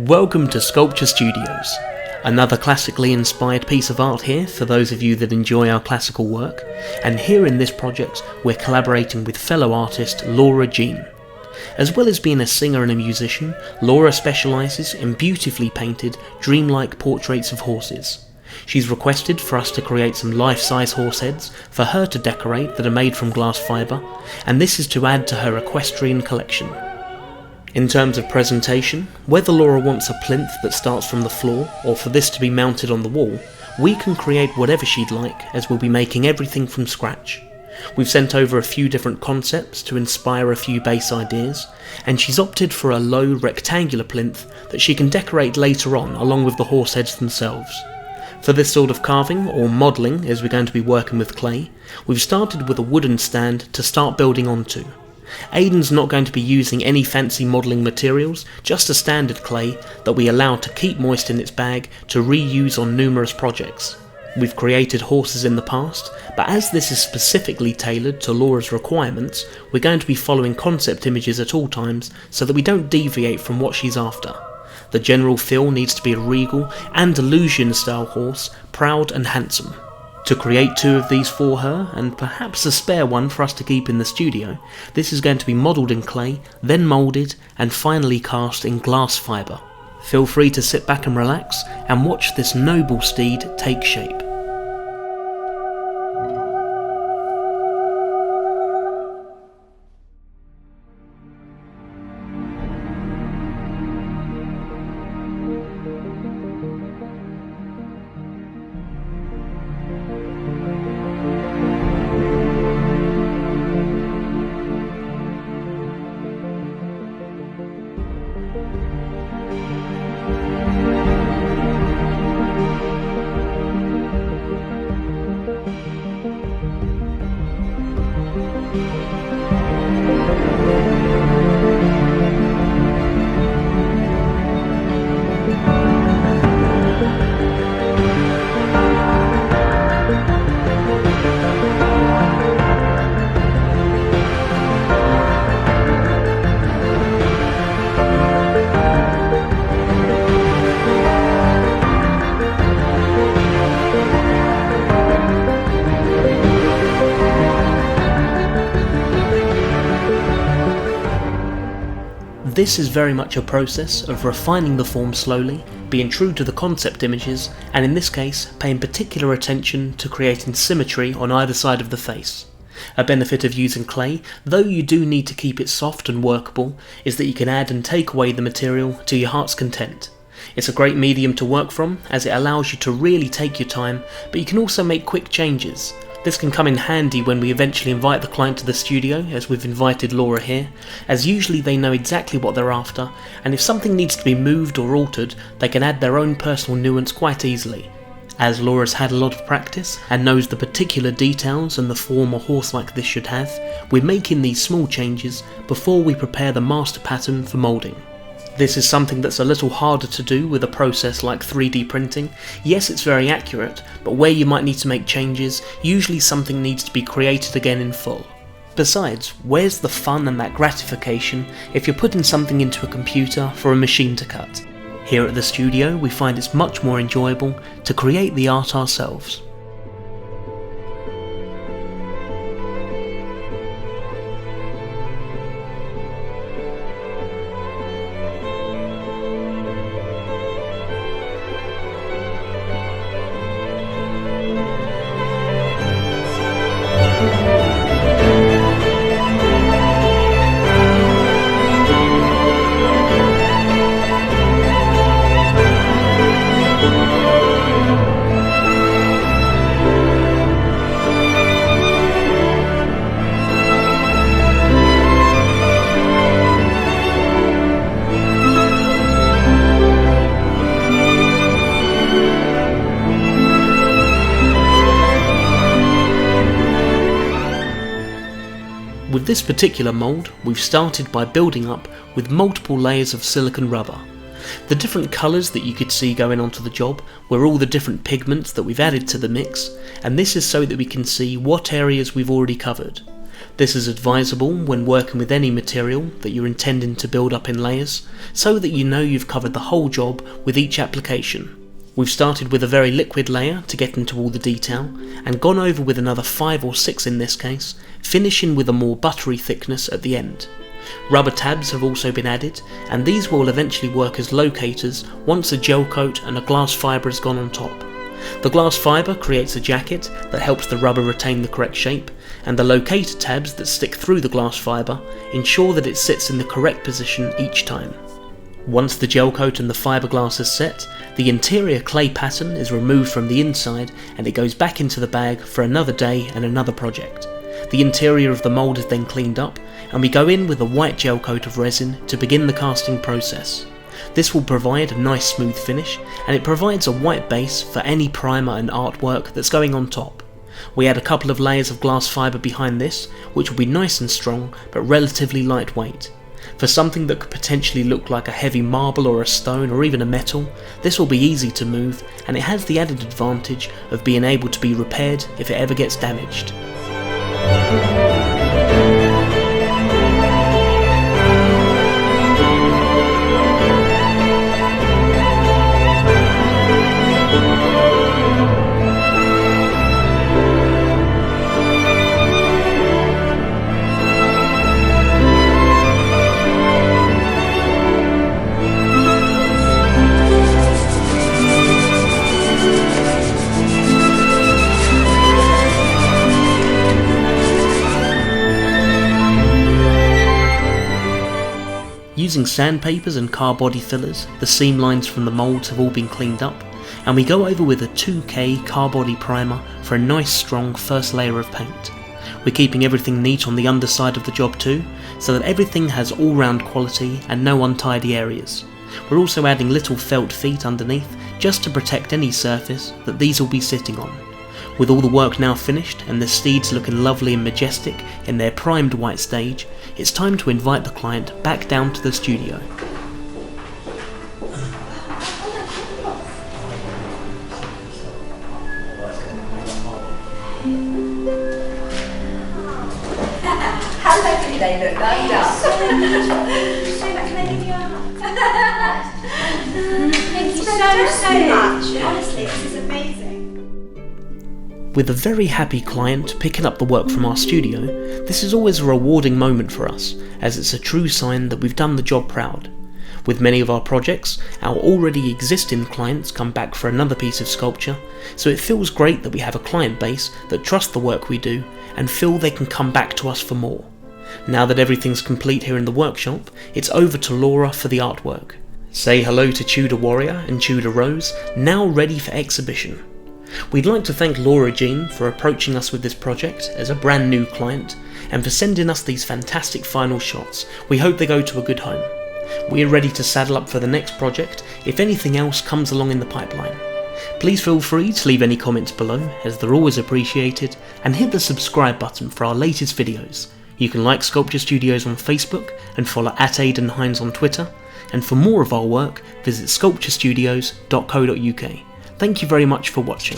Welcome to Sculpture Studios, another classically inspired piece of art here for those of you that enjoy our classical work, and here in this project we're collaborating with fellow artist Laura Jeanne. As well as being a singer and a musician, Laura specialises in beautifully painted, dreamlike portraits of horses. She's requested for us to create some life-size horse heads for her to decorate that are made from glass fibre, and this is to add to her equestrian collection. In terms of presentation, whether Laura wants a plinth that starts from the floor or for this to be mounted on the wall, we can create whatever she'd like, as we'll be making everything from scratch. We've sent over a few different concepts to inspire a few base ideas, and she's opted for a low rectangular plinth that she can decorate later on along with the horse heads themselves. For this sort of carving, or modelling as we're going to be working with clay, we've started with a wooden stand to start building onto. Aden's not going to be using any fancy modelling materials, just a standard clay that we allow to keep moist in its bag to reuse on numerous projects. We've created horses in the past, but as this is specifically tailored to Laura's requirements, we're going to be following concept images at all times so that we don't deviate from what she's after. The general feel needs to be a regal, Andalusian style horse, proud and handsome. To create two of these for her, and perhaps a spare one for us to keep in the studio, this is going to be modelled in clay, then moulded, and finally cast in glass fibre. Feel free to sit back and relax, and watch this noble steed take shape. This is very much a process of refining the form slowly, being true to the concept images, and in this case paying particular attention to creating symmetry on either side of the face. A benefit of using clay, though you do need to keep it soft and workable, is that you can add and take away the material to your heart's content. It's a great medium to work from, as it allows you to really take your time, but you can also make quick changes. This can come in handy when we eventually invite the client to the studio, as we've invited Laura here, as usually they know exactly what they're after, and if something needs to be moved or altered, they can add their own personal nuance quite easily. As Laura's had a lot of practice, and knows the particular details and the form a horse like this should have, we're making these small changes before we prepare the master pattern for moulding. This is something that's a little harder to do with a process like 3D printing. Yes, it's very accurate, but where you might need to make changes, usually something needs to be created again in full. Besides, where's the fun and that gratification if you're putting something into a computer for a machine to cut? Here at the studio, we find it's much more enjoyable to create the art ourselves. With this particular mould, we've started by building up with multiple layers of silicone rubber. The different colours that you could see going onto the job were all the different pigments that we've added to the mix, and this is so that we can see what areas we've already covered. This is advisable when working with any material that you're intending to build up in layers, so that you know you've covered the whole job with each application. We've started with a very liquid layer to get into all the detail, and gone over with another 5 or 6 in this case, finishing with a more buttery thickness at the end. Rubber tabs have also been added, and these will eventually work as locators once a gel coat and a glass fibre has gone on top. The glass fibre creates a jacket that helps the rubber retain the correct shape, and the locator tabs that stick through the glass fibre ensure that it sits in the correct position each time. Once the gel coat and the fiberglass is set, the interior clay pattern is removed from the inside and it goes back into the bag for another day and another project. The interior of the mould is then cleaned up, and we go in with a white gel coat of resin to begin the casting process. This will provide a nice smooth finish, and it provides a white base for any primer and artwork that's going on top. We add a couple of layers of glass fibre behind this, which will be nice and strong but relatively lightweight. For something that could potentially look like a heavy marble or a stone or even a metal, this will be easy to move, and it has the added advantage of being able to be repaired if it ever gets damaged. Using sandpapers and car body fillers, the seam lines from the moulds have all been cleaned up, and we go over with a 2K car body primer for a nice strong first layer of paint. We're keeping everything neat on the underside of the job too, so that everything has all-round quality and no untidy areas. We're also adding little felt feet underneath, just to protect any surface that these will be sitting on. With all the work now finished and the steeds looking lovely and majestic in their primed white stage, it's time to invite the client back down to the studio. How lovely they look lined up. So much, can I give you a hug? Thank you so much. Honestly, this is amazing. With a very happy client picking up the work from our studio, this is always a rewarding moment for us, as it's a true sign that we've done the job proud. With many of our projects, our already existing clients come back for another piece of sculpture, so it feels great that we have a client base that trust the work we do and feel they can come back to us for more. Now that everything's complete here in the workshop, it's over to Laura for the artwork. Say hello to Tudor Warrior and Tudor Rose, now ready for exhibition. We'd like to thank Laura Jeanne for approaching us with this project as a brand new client, and for sending us these fantastic final shots. We hope they go to a good home. We're ready to saddle up for the next project if anything else comes along in the pipeline. Please feel free to leave any comments below, as they're always appreciated, and hit the subscribe button for our latest videos. You can like Sculpture Studios on Facebook and follow @Aden Hynes on Twitter, and for more of our work visit sculpturestudios.co.uk. Thank you very much for watching.